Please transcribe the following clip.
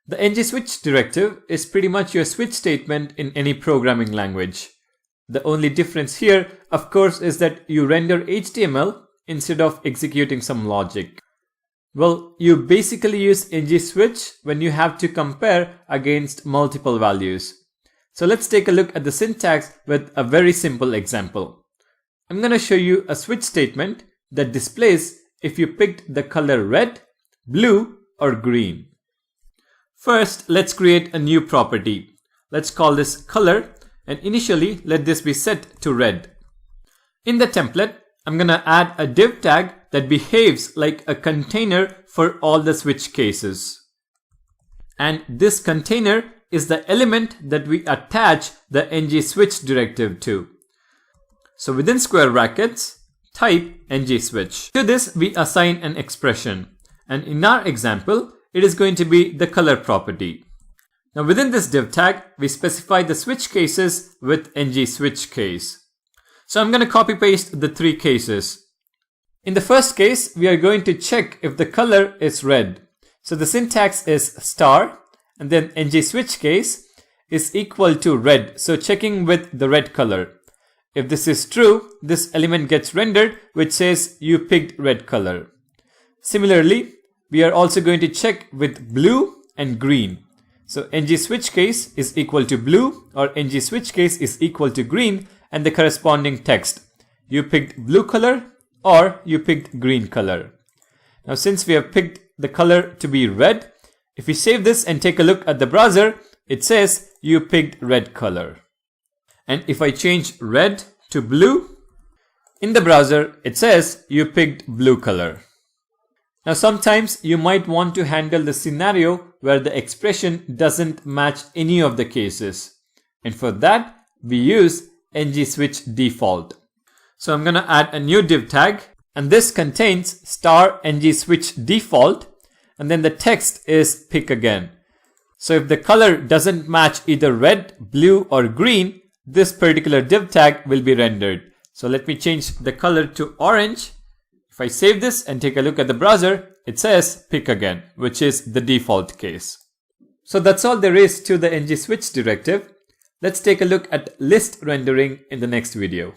The ngSwitch directive is pretty much your switch statement in any programming language. The only difference here, of course, is that you render HTML instead of executing some logic. Well, you basically use ngSwitch when you have to compare against multiple values. So let's take a look at the syntax with a very simple example. I'm going to show you a switch statement that displays if you picked the color red, blue, or green. First, let's create a new property. Let's call this color, and initially let this be set to red. In the template, I'm going to add a div tag that behaves like a container for all the switch cases. And this container is the element that we attach the ngSwitch directive to. So within square brackets, type ngSwitch. To this, we assign an expression. And in our example, it is going to be the color property. Now within this div tag, we specify the switch cases with ngSwitch case. So I'm going to copy paste the three cases. In the first case, we are going to check if the color is red. So the syntax is star and then ngSwitch case is equal to red. So checking with the red color. If this is true, this element gets rendered which says you picked red color. Similarly, we are also going to check with blue and green. So ngSwitch case is equal to blue or ngSwitch case is equal to green and the corresponding text. You picked blue color or you picked green color. Now since we have picked the color to be red, if we save this and take a look at the browser, it says you picked red color. And if I change red to blue, in the browser it says you picked blue color. Now sometimes you might want to handle the scenario where the expression doesn't match any of the cases. And for that, we use ngSwitch default. So I'm going to add a new div tag and this contains star ngSwitch default and then the text is pick again. So if the color doesn't match either red, blue or green, this particular div tag will be rendered. So let me change the color to orange. If I save this and take a look at the browser, it says pick again, which is the default case. So that's all there is to the ngSwitch directive. Let's take a look at list rendering in the next video.